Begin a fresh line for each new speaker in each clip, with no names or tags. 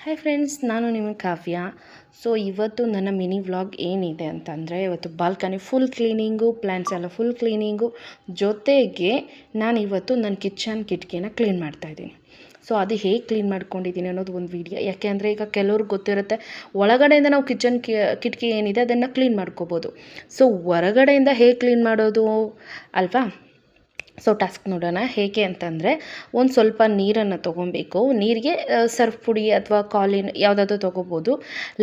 Hi friends, ನಾನು ನಿಮ್ಮ ಕಾವ್ಯ. So ಇವತ್ತು ನನ್ನ ಮಿನಿ ವ್ಲಾಗ್ ಏನಿದೆ ಅಂತಂದರೆ, ಇವತ್ತು ಬಾಲ್ಕನಿ ಫುಲ್ ಕ್ಲೀನಿಂಗು, ಪ್ಲ್ಯಾಂಟ್ಸ್ ಎಲ್ಲ ಫುಲ್ ಕ್ಲೀನಿಂಗು, ಜೊತೆಗೆ ನಾನಿವತ್ತು ನನ್ನ ಕಿಚನ್ ಕಿಟಕಿನ ಕ್ಲೀನ್ ಮಾಡ್ತಾಯಿದ್ದೀನಿ. ಸೊ ಅದು ಹೇಗೆ ಕ್ಲೀನ್ ಮಾಡ್ಕೊಂಡಿದ್ದೀನಿ ಅನ್ನೋದು ಒಂದು ವೀಡಿಯೋ. ಯಾಕೆ ಅಂದರೆ ಈಗ ಕೆಲವ್ರಿಗೆ ಗೊತ್ತಿರುತ್ತೆ, ಒಳಗಡೆಯಿಂದ ನಾವು ಕಿಚನ್ ಕಿಟಕಿ ಏನಿದೆ ಅದನ್ನು ಕ್ಲೀನ್ ಮಾಡ್ಕೋಬೋದು. ಸೊ ಹೊರಗಡೆಯಿಂದ ಹೇಗೆ ಕ್ಲೀನ್ ಮಾಡೋದು ಅಲ್ವಾ? ಸೊ ಟಾಸ್ಕ್ ನೋಡೋಣ. ಹೇಗೆ ಅಂತಂದರೆ, ಒಂದು ಸ್ವಲ್ಪ ನೀರನ್ನು ತೊಗೊಬೇಕು. ನೀರಿಗೆ ಸರ್ಫ್ ಪುಡಿ ಅಥವಾ ಕಾಲಿನ್ ಯಾವುದಾದ್ರೂ ತೊಗೋಬೋದು.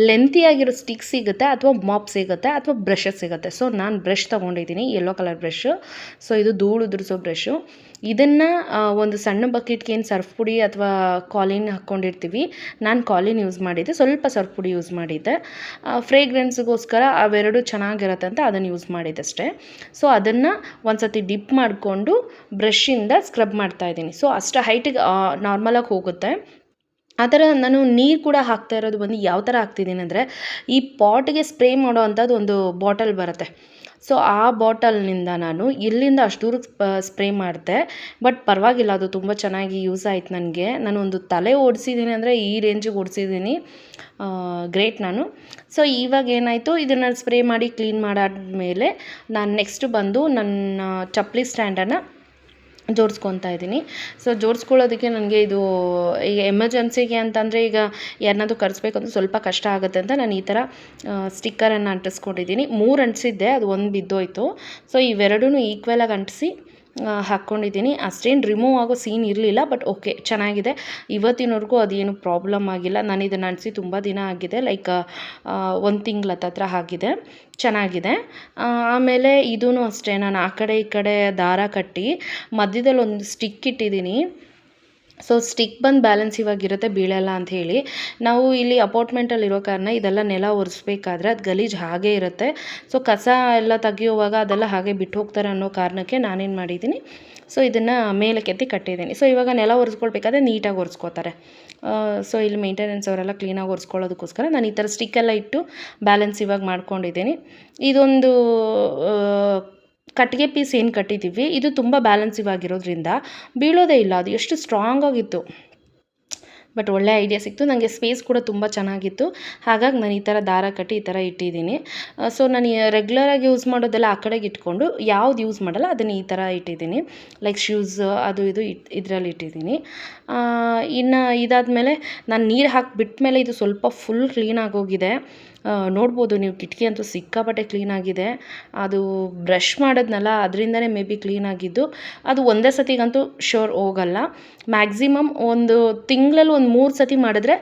ಲೆಂತಿಯಾಗಿರೋ ಸ್ಟಿಕ್ ಸಿಗುತ್ತೆ ಅಥವಾ ಮಾಪ್ ಸಿಗುತ್ತೆ ಅಥವಾ ಬ್ರಷಸ್ ಸಿಗುತ್ತೆ. ಸೊ ನಾನು ಬ್ರಷ್ ತೊಗೊಂಡಿದ್ದೀನಿ, ಯೆಲ್ಲೋ ಕಲರ್ ಬ್ರಷು. ಸೊ ಇದು ಧೂಳು ಉದುರಿಸೋ ಬ್ರಷು. ಇದನ್ನು ಒಂದು ಸಣ್ಣ ಬಕೆಟ್ಗೆ ಏನು ಸರ್ಫ್ ಪುಡಿ ಅಥವಾ ಕಾಲಿನ್ ಹಾಕ್ಕೊಂಡಿರ್ತೀವಿ, ನಾನು ಕಾಲಿನ್ ಯೂಸ್ ಮಾಡಿದ್ದೆ, ಸ್ವಲ್ಪ ಸರ್ಫ್ ಪುಡಿ ಯೂಸ್ ಮಾಡಿದ್ದೆ. ಫ್ರೇಗ್ರೆನ್ಸ್ಗೋಸ್ಕರ ಅವೆರಡು ಚೆನ್ನಾಗಿರುತ್ತೆ ಅಂತ ಅದನ್ನು ಯೂಸ್ ಮಾಡಿದ್ದಷ್ಟೇ. ಸೊ ಅದನ್ನು ಒಂದು ಸತಿ ಡಿಪ್ ಮಾಡಿಕೊಂಡು ಬ್ರಷಿಂದ ಸ್ಕ್ರಬ್ ಮಾಡ್ತಾಯಿದ್ದೀನಿ. ಸೊ ಅಷ್ಟು ಹೈಟಿಗೆ ನಾರ್ಮಲಾಗಿ ಹೋಗುತ್ತೆ. ಆ ಥರ ನಾನು ನೀರು ಕೂಡ ಹಾಕ್ತಾ ಇರೋದು ಬಂದು ಯಾವ ಥರ ಹಾಕ್ತಿದ್ದೀನಿ ಅಂದರೆ, ಈ ಪಾಟ್ಗೆ ಸ್ಪ್ರೇ ಮಾಡೋ ಅಂಥದ್ದು ಒಂದು ಬಾಟಲ್ ಬರುತ್ತೆ. ಸೊ ಆ ಬಾಟಲ್ನಿಂದ ನಾನು ಇಲ್ಲಿಂದ ಅಷ್ಟು ದೂರಕ್ಕೆ ಸ್ಪ್ರೇ ಮಾಡಿದೆ. ಬಟ್ ಪರವಾಗಿಲ್ಲ, ಅದು ತುಂಬ ಚೆನ್ನಾಗಿ ಯೂಸ್ ಆಯ್ತು ನನಗೆ. ನಾನೊಂದು ತಲೆ ಓಡಿಸಿದ್ದೀನಿ ಅಂದರೆ ಈ ರೇಂಜಿಗೆ ಓಡಿಸಿದ್ದೀನಿ. ಗ್ರೇಟ್ ನಾನು. ಸೊ ಇವಾಗ ಏನಾಯಿತು, ಇದನ್ನು ಸ್ಪ್ರೇ ಮಾಡಿ ಕ್ಲೀನ್ ಮಾಡಾದ್ಮೇಲೆ ನಾನು ನೆಕ್ಸ್ಟ್ ಬಂದು ನನ್ನ ಚಪ್ಪಲಿ ಸ್ಟ್ಯಾಂಡನ್ನು ಜೋಡಿಸ್ಕೊತಾ ಇದ್ದೀನಿ. ಸೊ ಜೋಡಿಸ್ಕೊಳ್ಳೋದಕ್ಕೆ ನನಗೆ ಇದು ಈಗ ಎಮರ್ಜೆನ್ಸಿಗೆ ಅಂತಂದರೆ, ಈಗ ಯಾರನ್ನಾದ್ರೂ ಕರೆಸ್ಬೇಕಂದ್ರೆ ಸ್ವಲ್ಪ ಕಷ್ಟ ಆಗುತ್ತೆ ಅಂತ ನಾನು ಈ ಥರ ಸ್ಟಿಕ್ಕರನ್ನು ಅಂಟಿಸ್ಕೊಂಡಿದ್ದೀನಿ. 3 ಅಂಟಿಸಿದ್ದೆ, ಅದು 1 ಬಿದ್ದೋಯ್ತು. ಸೊ ಇವೆರಡೂ ಈಕ್ವಲಾಗಿ ಅಂಟಿಸಿ ಹಾಕ್ಕೊಂಡಿದ್ದೀನಿ. ಅಷ್ಟೇನು ರಿಮೂವ್ ಆಗೋ ಸೀನ್ ಇರಲಿಲ್ಲ, ಬಟ್ ಓಕೆ, ಚೆನ್ನಾಗಿದೆ. ಇವತ್ತಿನವರೆಗೂ ಅದೇನು ಪ್ರಾಬ್ಲಮ್ ಆಗಿಲ್ಲ. ನಾನು ಇದನ್ನು ಅಂಟಿಸಿ ತುಂಬ ದಿನ ಆಗಿದೆ, ಲೈಕ್ 1 ತಿಂಗಳ ಹತ್ರ ಆಗಿದೆ. ಚೆನ್ನಾಗಿದೆ. ಆಮೇಲೆ ಇದೂ ಅಷ್ಟೇ, ನಾನು ಆ ಕಡೆ ಈ ಕಡೆ ದಾರ ಕಟ್ಟಿ ಮಧ್ಯದಲ್ಲಿ ಒಂದು ಸ್ಟಿಕ್ ಇಟ್ಟಿದ್ದೀನಿ. ಸೊ ಸ್ಟಿಕ್ ಬಂದು ಬ್ಯಾಲೆನ್ಸ್ ಇವಾಗಿರುತ್ತೆ, ಬೀಳಲ್ಲ ಅಂಥೇಳಿ. ನಾವು ಇಲ್ಲಿ ಅಪಾರ್ಟ್ಮೆಂಟಲ್ಲಿ ಇರೋ ಕಾರಣ ಇದೆಲ್ಲ ನೆಲ ಒರೆಸ್ಬೇಕಾದ್ರೆ ಅದು ಗಲೀಜು ಹಾಗೇ ಇರುತ್ತೆ. ಸೊ ಕಸ ಎಲ್ಲ ತೆಗಿಯುವಾಗ ಅದೆಲ್ಲ ಹಾಗೆ ಬಿಟ್ಟು ಹೋಗ್ತಾರೆ ಅನ್ನೋ ಕಾರಣಕ್ಕೆ ನಾನೇನು ಮಾಡಿದ್ದೀನಿ, ಸೊ ಇದನ್ನು ಮೇಲಕ್ಕೆ ಎತ್ತಿ ಕಟ್ಟಿದ್ದೀನಿ. ಸೊ ಇವಾಗ ನೆಲ ಒರೆಸ್ಕೊಳ್ಬೇಕಾದ್ರೆ ನೀಟಾಗಿ ಒರೆಸ್ಕೋತಾರೆ. ಸೊ ಇಲ್ಲಿ ಮೇಂಟೆನೆನ್ಸ್ ಅವರೆಲ್ಲ ಕ್ಲೀನಾಗಿ ಒರೆಸ್ಕೊಳ್ಳೋದಕ್ಕೋಸ್ಕರ ನಾನು ಈ ಥರ ಸ್ಟಿಕ್ಕೆಲ್ಲ ಇಟ್ಟು ಬ್ಯಾಲೆನ್ಸ್ ಇವಾಗ ಮಾಡ್ಕೊಂಡಿದ್ದೀನಿ. ಇದೊಂದು ಕಟ್ಟಿಗೆ ಪೀಸ್ ಏನು ಕಟ್ಟಿದ್ದೀವಿ, ಇದು ತುಂಬ ಬ್ಯಾಲೆನ್ಸಿವ್ ಆಗಿರೋದ್ರಿಂದ ಬೀಳೋದೇ ಇಲ್ಲ. ಅದು ಎಷ್ಟು ಸ್ಟ್ರಾಂಗ್ ಆಗಿತ್ತು. ಬಟ್ ಒಳ್ಳೆ ಐಡಿಯಾ ಸಿಕ್ತು ನನಗೆ. ಸ್ಪೇಸ್ ಕೂಡ ತುಂಬ ಚೆನ್ನಾಗಿತ್ತು. ಹಾಗಾಗಿ ನಾನು ಈ ಥರ ದಾರ ಕಟ್ಟಿ ಈ ಥರ ಇಟ್ಟಿದ್ದೀನಿ. ಸೊ ನಾನು ರೆಗ್ಯುಲರಾಗಿ ಯೂಸ್ ಮಾಡೋದೆಲ್ಲ ಆ ಕಡೆಗೆ ಇಟ್ಕೊಂಡು, ಯಾವ್ದು ಯೂಸ್ ಮಾಡಲ್ಲ ಅದನ್ನು ಈ ಥರ ಇಟ್ಟಿದ್ದೀನಿ. ಲೈಕ್ ಶೂಸ್ ಅದು ಇದು ಇದರಲ್ಲಿ ಇಟ್ಟಿದ್ದೀನಿ. ಇನ್ನು ಇದಾದಮೇಲೆ ನಾನು ನೀರು ಹಾಕಿಬಿಟ್ಮೇಲೆ ಇದು ಸ್ವಲ್ಪ ಫುಲ್ ಕ್ಲೀನಾಗೋಗಿದೆ. ನೋಡ್ಬೋದು ನೀವು, ಕಿಟಕಿ ಅಂತೂ ಸಿಕ್ಕಾಪಟ್ಟೆ ಕ್ಲೀನಾಗಿದೆ. ಅದು ಬ್ರಷ್ ಮಾಡೋದ್ನಲ್ಲ, ಅದರಿಂದನೇ ಮೇ ಬಿ ಕ್ಲೀನಾಗಿದ್ದು. ಅದು ಒಂದೇ ಸತಿಗಂತೂ ಶೋರ್ ಹೋಗಲ್ಲ. ಮ್ಯಾಕ್ಸಿಮಮ್ ಒಂದು ತಿಂಗಳಲ್ಲಿ ಒಂದು 3 ಸತಿ ಮಾಡಿದ್ರೆ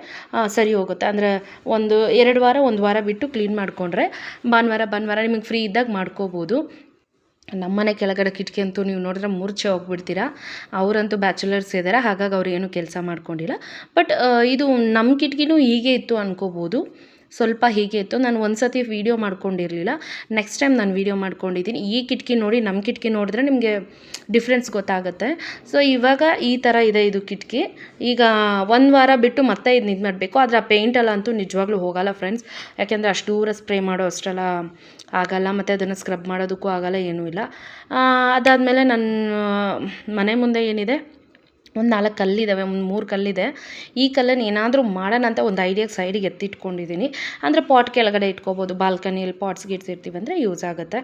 ಸರಿ ಹೋಗುತ್ತೆ. ಅಂದರೆ 2 ವಾರ 1 ವಾರ ಬಿಟ್ಟು ಕ್ಲೀನ್ ಮಾಡಿಕೊಂಡ್ರೆ ಭಾನುವಾರ ನಿಮಗೆ ಫ್ರೀ ಇದ್ದಾಗ ಮಾಡ್ಕೋಬೋದು. ನಮ್ಮನೆ ಕೆಳಗಡೆ ಕಿಟಕಿ ಅಂತೂ ನೀವು ನೋಡಿದ್ರೆ ಮೂರ್ಛೆ ಹೋಗ್ಬಿಡ್ತೀರಾ. ಅವರಂತೂ ಬ್ಯಾಚುಲರ್ಸ್ ಇದ್ದಾರೆ, ಹಾಗಾಗಿ ಅವ್ರು ಏನೂ ಕೆಲಸ ಮಾಡ್ಕೊಂಡಿಲ್ಲ. ಬಟ್ ಇದು ನಮ್ಮ ಕಿಟಕಿನೂ ಹೀಗೆ ಇತ್ತು ಅನ್ಕೋಬೋದು. ಸ್ವಲ್ಪ ಹೀಗೆ ಇತ್ತು. ನಾನು ಒಂದು ಸತಿ ವೀಡಿಯೋ ಮಾಡ್ಕೊಂಡಿರಲಿಲ್ಲ, ನೆಕ್ಸ್ಟ್ ಟೈಮ್ ನಾನು ವೀಡಿಯೋ ಮಾಡ್ಕೊಂಡಿದ್ದೀನಿ. ಈ ಕಿಟಕಿ ನೋಡಿ, ನಮ್ಮ ಕಿಟಕಿ ನೋಡಿದ್ರೆ ನಿಮಗೆ ಡಿಫ್ರೆನ್ಸ್ ಗೊತ್ತಾಗುತ್ತೆ. ಸೊ ಇವಾಗ ಈ ಥರ ಇದೆ ಇದು ಕಿಟಕಿ. ಈಗ 1 ವಾರ ಬಿಟ್ಟು ಮತ್ತೆ ಇದನ್ನ ಇದು ಮಾಡಬೇಕು. ಆದರೆ ಆ ಪೇಂಟೆಲ್ಲ ಅಂತೂ ನಿಜವಾಗ್ಲೂ ಹೋಗಲ್ಲ ಫ್ರೆಂಡ್ಸ್. ಯಾಕೆಂದರೆ ಅಷ್ಟು ದೂರ ಸ್ಪ್ರೇ ಮಾಡೋ ಅಷ್ಟೆಲ್ಲ ಆಗಲ್ಲ, ಮತ್ತು ಅದನ್ನು ಸ್ಕ್ರಬ್ ಮಾಡೋದಕ್ಕೂ ಆಗಲ್ಲ, ಏನೂ ಇಲ್ಲ. ಅದಾದಮೇಲೆ ನನ್ನ ಮನೆ ಮುಂದೆ ಏನಿದೆ, ಒಂದು 4 ಕಲ್ಲಿದ್ದಾವೆ, ಒಂದು 3 ಕಲ್ಲಿದೆ. ಈ ಕಲ್ಲನ್ನು ಏನಾದರೂ ಮಾಡೋಣ ಅಂತ ಒಂದು ಐಡಿಯಾಗೆ ಸೈಡಿಗೆ ಎತ್ತಿಟ್ಕೊಂಡಿದ್ದೀನಿ. ಅಂದರೆ ಪಾಟ್ ಕೆಳಗಡೆ ಇಟ್ಕೋಬೋದು. ಬಾಲ್ಕನಿಯಲ್ಲಿ ಪಾಟ್ಸ್ ಗಿಟ್ಸ್ ಇರ್ತೀವಿ ಅಂದರೆ ಯೂಸ್ ಆಗುತ್ತೆ.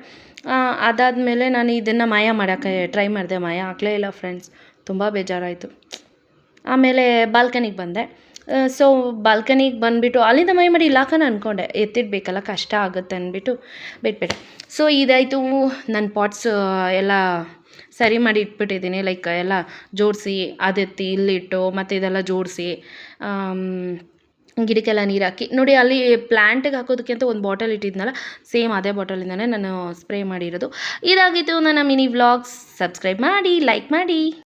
ಅದಾದಮೇಲೆ ನಾನು ಇದನ್ನು ಮಾಯ ಮಾಡೋಕ್ಕೆ ಟ್ರೈ ಮಾಡಿದೆ, ಮಾಯ ಆಗಲೇ ಇಲ್ಲ ಫ್ರೆಂಡ್ಸ್. ತುಂಬ ಬೇಜಾರಾಯಿತು. ಆಮೇಲೆ ಬಾಲ್ಕನಿಗೆ ಬಂದೆ. ಸೊ ಬಾಲ್ಕನಿಗೆ ಬಂದುಬಿಟ್ಟು ಅಲ್ಲಿಂದ ಮೈ ಮಾಡಿ ಇಲ್ಲಿ ಹಾಕೋಣ ಅಂದ್ಕೊಂಡೆ, ಎತ್ತಿಡಬೇಕಲ್ಲ, ಕಷ್ಟ ಆಗುತ್ತೆ ಅಂದ್ಬಿಟ್ಟು ಬಿಟ್ಬಿಟ್ಟೆ. ಸೊ ಇದಾಯಿತು. ನನ್ನ ಪಾಟ್ಸ್ ಎಲ್ಲ ಸರಿ ಮಾಡಿ ಇಟ್ಬಿಟ್ಟಿದ್ದೀನಿ. ಲೈಕ್ ಎಲ್ಲ ಜೋಡಿಸಿ ಅದೆತ್ತಿ ಇಲ್ಲಿಟ್ಟು ಮತ್ತು ಇದೆಲ್ಲ ಜೋಡಿಸಿ ಗಿಡಕ್ಕೆಲ್ಲ ನೀರು ಹಾಕಿ ನೋಡಿ. ಅಲ್ಲಿ ಪ್ಲ್ಯಾಂಟಿಗೆ ಹಾಕೋದಕ್ಕೆ ಅಂತ ಒಂದು ಬಾಟಲ್ ಇಟ್ಟಿದ್ನಲ್ಲ, ಸೇಮ್ ಅದೇ ಬಾಟಲಿಂದನೇ ನಾನು ಸ್ಪ್ರೇ ಮಾಡಿರೋದು. ಇದಾಗಿತ್ತು ನನ್ನ ಮಿನಿ ವ್ಲಾಗ್ಸ್. ಸಬ್ಸ್ಕ್ರೈಬ್ ಮಾಡಿ, ಲೈಕ್ ಮಾಡಿ.